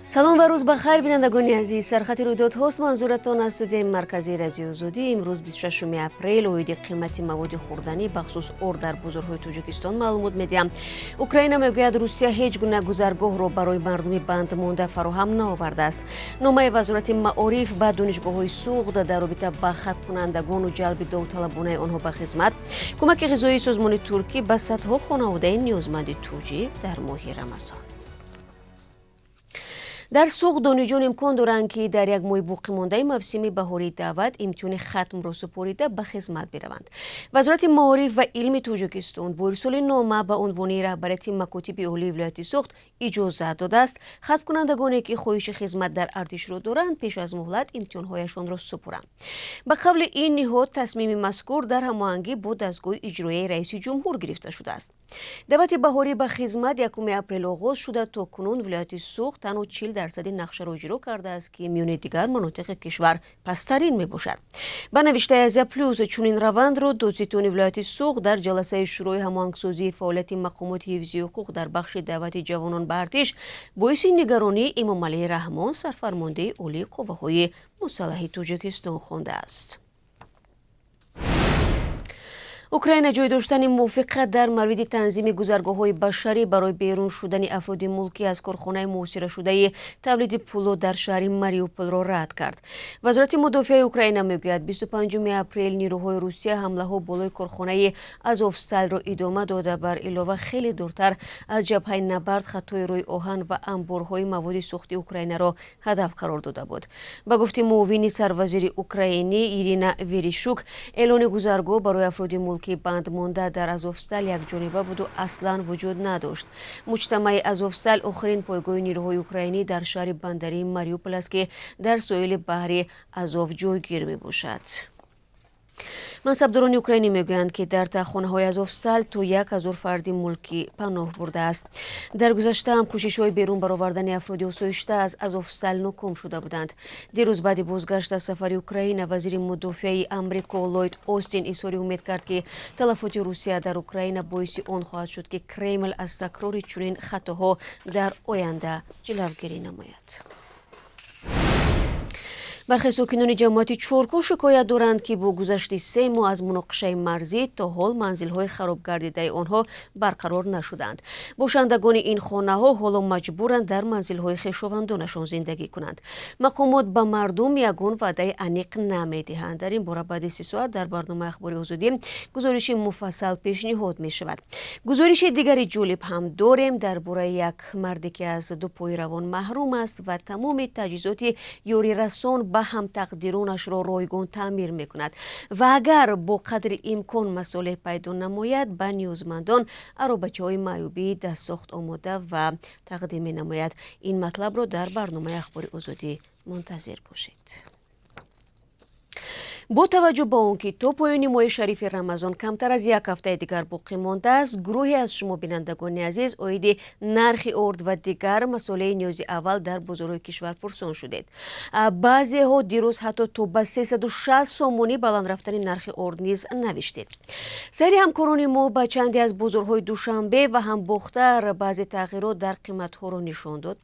салом ва рӯз бахайр бинандагони азиз, сархати рӯйдодҳост манзуратон аз студияи марказии радиои Озодӣ. Имрӯз 26 апрел оиди қимати маводи хӯрданӣ бахусус ор дар бозорҳои Тоҷикистон маълумот медиҳам. Украина мегӯяд Русия ҳеҷ гуна гузаргоҳро барои мардуми бандмонда фароҳам наовардааст. Номаи вазорати маориф ба донишгоҳҳои суғд дар робита ба хатмкунандагону ҷалби довталабонаи онҳо ба хизмат, кӯмаки ғизоии созмони туркӣ ба садҳо хонаводаи ниёзманди тоҷик дар моҳи рамазон. дар суғд дониҷон имкон доранд ки дар як моҳи боқимондаи мавсими баҳории даъват имтиҳони хатмро супорида ба хизмат бираванд. Вазорати маориф ва илми Тоҷикистон бо ирсоли нома ба унвони раҳбарияти макотиби олии вилояти суғд иҷозат додааст хатмкунандагоне ки хоҳиши хизмат дар артишро доранд пеш аз муҳлат имтиҳонҳояшонро супуранд. ба қавли ин ниҳод тасмими мазкур дар ҳамоҳангӣ бо дастгоҳи иҷроияи раиси ҷумҳур гирифта шудааст. давати баҳорӣ ба хизмат 1 апрел оғоз шуда то кунун вилояти суғд танҳо 40% нақшаро иҷро кардааст ки миёни дигар манотиқи кишвар пасттарин мебошад. ба навиштаи Азия Плюс чунин равандро додситони вилояти суғд дар ҷаласаи шӯрои ҳамоҳангсозии фаъолияти мақомоти ҳифзи ҳуқуқ дар бахши даъвати ҷавонон ба артиш боиси нигаронии Эмомалии Раҳмон, сарфармондаи олии қувваҳои мусаллаҳи Тоҷикистон хондааст. Украина ҷой доштани мувофиқат дар мавриди танзими гузаргоҳҳои башарӣ барои берун шудани афроди мулкӣ аз корхонаи муосирашудаи тавлиди пуло дар шаҳри Мариупулро рад кард. Вазорати мудофиаи Украина мегӯяд 25 апрел нирӯҳои Русия ҳамлаҳо болои корхонаи Азовстальро идома дода бар илова хеле дуртар аз ҷабҳаи набард хаттои рӯи оҳан ва амборҳои маводи сӯхти Украинаро ҳадаф қарор дода буд. ба гуфти муовини сарвазири украинӣ Ирина Веришук, эълони гузаргоҳ барои афроди ки бандмонда дар Азовстал якҷониба буду аслан вуҷуд надошт. Муҷтамаи Азовстал охирин пойгоҳи нирӯҳои украинӣ дар шаҳри бандарии Мариупол аст ки дар соҳили баҳри Азов ҷойгир мебошад. мансабдорони украинӣ мегӯянд ки дар таххонаҳои Азовстал то 1000 фарди мулкӣ паноҳ бурдааст. дар гузашта ҳам кӯшишҳои берун баровардани афроди осоишта аз Азовстал ноком шуда буданд. дирӯз баъди бозгашт аз сафари Украина вазири мудофиаи Амрико Ллойд Остин изҳори умед кард ки талафоти Русия дар Украина боиси он хоҳад шуд ки Кремл аз такрори чунин хатоҳо дар оянда ҷилавгирӣ намояд. бархе сокинони ҷамоати Чоркӯ шикоят доранд ки бо гузашти 3 моҳ аз муноқишаи марзӣ то ҳол манзилҳои хароб гардидаи онҳо барқарор нашуданд. бошандагони ин хонаҳо ҳоло маҷбуранд дар манзилҳои хешовандонашон зиндагӣ кунанд. мақомот ба мардум ягон ваъдаи аниқ намедиҳанд. дар ин бора баъди 3 соат дар барномаи ахбори Озодӣ гузориши муфассал пешниҳод мешавад. гузориши дигари ҷолиб ҳам дорем дар бораи як марде ки аз дупои равон маҳрум аст ва тамоми таҷҳизоти ёрирасон ба ҳамтақдиронашро ройгон таъмир мекунад ва агар бо қадри имкон масолеҳ пайдо намояд ба ниёзмандон аробачаҳои маъюбӣ дастсохт омода ва тақдим менамояд. ин матлабро дар барномаи ахбори Озодӣ мунтазир бошед. бо таваҷҷӯҳ ба он ки то поёни моҳи шарифи Рамазон камтар аз як ҳафтаи дигар боқӣ мондааст, гурӯҳе аз шумо бинандагони азиз оиди нархи орд ва дигар масолеи ниёзи аввал дар бозорҳои кишвар пурсон шудед. баъзеҳо дирӯз ҳатто то ба 360 сомонӣ баланд рафтани нархи орд низ навиштед. сайри ҳамкорони мо ба чанде аз бозорҳои Душанбе ва ҳамбохтар баъзе тағйирот дар қиматҳоро нишон дод.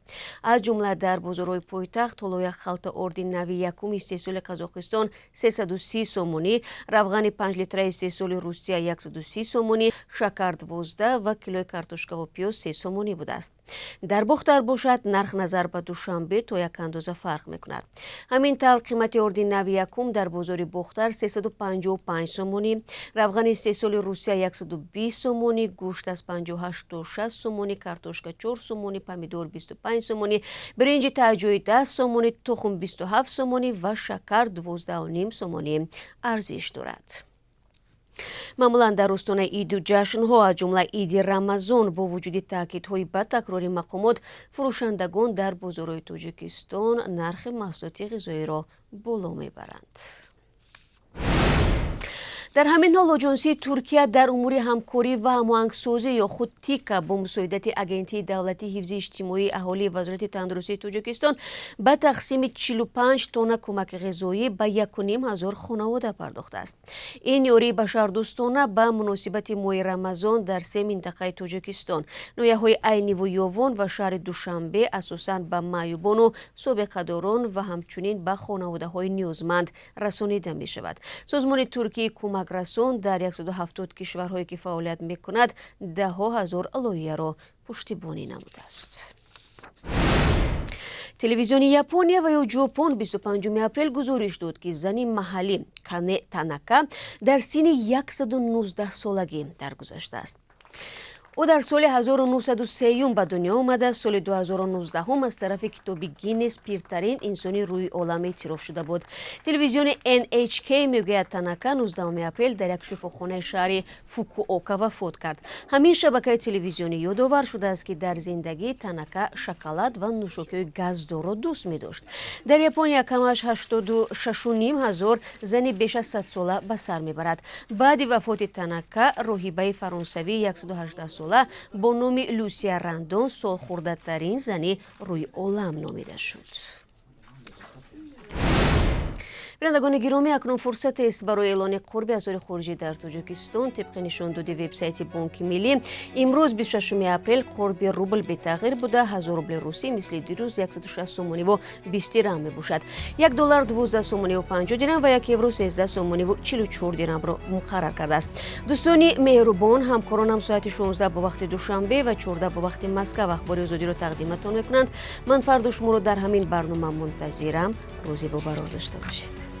аз ҷумла дар бозорҳои пойтахт ҳоло як халта орди нави якум истеҳсоли Қазоқистон 330 сомонӣ, равғани 5 литраи истеҳсоли Русия 130 сомонӣ, шакар 12 ва килои картошкаву пиёз 3 сомонӣ будааст. дар Бохтар бошад нарх назар ба Душанбе то як андоза фарқ мекунад. ҳамин тавр қимати орди нави якум дар бозори Бохтар 355 сомонӣ, равғани истеҳсоли Русия 120 сомонӣ, гӯшт аз 58 то 60 сомонӣ, картошка 4 сомонӣ, помидор 25 сомонӣ, биринҷи таъҷҷоҳӣ 10 сомонӣ, тухм 27 сомонӣ ва шакар 12,5 сомонӣ арзиш дорад. маъмулан дар остонаи иду ҷашнҳо аз ҷумла иди Рамазон бо вуҷуди таъкидҳои ба такрори мақомот фурӯшандагон дар бозорҳои Тоҷикистон нархи маҳсулоти ғизоиро боло мебаранд. дар ҳамин ҳол оҷонсии Туркия дар умури ҳамкорӣ ва ҳамоҳангсозӣ ё худ ТИКА бо мусоидати агентии давлатии ҳифзи иҷтимоии аҳолии вазорати тандурустии Тоҷикистон ба тақсими 45 тонна кӯмаки ғизоӣ ба 1500 хонавода пардохтааст. Ин ёрии башардӯстона ба муносибати моҳи Рамазон дар се минтақаи Тоҷикистон, ноҳияҳои Айниву Ёвон ва шаҳри Душанбе асосан ба маъюбону собиқадорон ва ҳамчунин ба хонаводаҳои ниёзманд расонида мешавад. Созмони Туркии кӯмакрасон дар 170 кишварҳое ки фаъолият мекунад даҳҳо ҳазор лоиҳаро пуштибонӣ намудааст. Телевизиони Япония ва ё Ҷопон 25 апрел гузориш дод, ки зани маҳаллӣ Кане Танака дар синни 119 солагӣ даргузаштааст. ӯ дар соли 1903 ба дунё омада, соли 2019 аз тарафи китоби Гиннес пиртарин инсони рӯи олам эътироф шуда буд. Телевизиони NHK мегӯяд, Танака 19 апрел дар як шифохонаи шаҳри Фукуока вафот кард. Ҳамин шабакаи телевизионӣ ёдовар шудааст, ки дар зиндагӣ Танака шоколад ва нӯшокиҳои газдорро дӯст медошт. Дар Япония камаш 86,5 ҳазор зани беш аз 100 сола ба сар мебарад. Баъди вафоти Танака, роҳибаи фаронсавӣ 118 сола бо номи Люсия Рандон солхӯрдатарин зани рӯи олам номида шуд. бинандагони гиромӣ, акнун фурсатест барои эълони қурби асъори хориҷӣ дар Тоҷикистон. тибқи нишондоди вебсайти Бонки Миллӣ, имрӯз 26 апрел қурби рубл бетағйир буда, 1000 рубли русӣ мисли дирӯз 160 сомониву 20 дирҳам мебошад. $1 12 сомониву 50 дирҳам ва €1 13 сомониву 44 дирҳамро муқаррар кардааст. дӯстони меҳрубон, ҳамкоронам соати 16 бо вақти Душанбе ва 14 бо вақти Москав ахбори озодиро тақдиматон мекунанд. Ман фарду шуморо дар ҳамин барнома мунтазирам. рӯзи бобарор дошта бошед.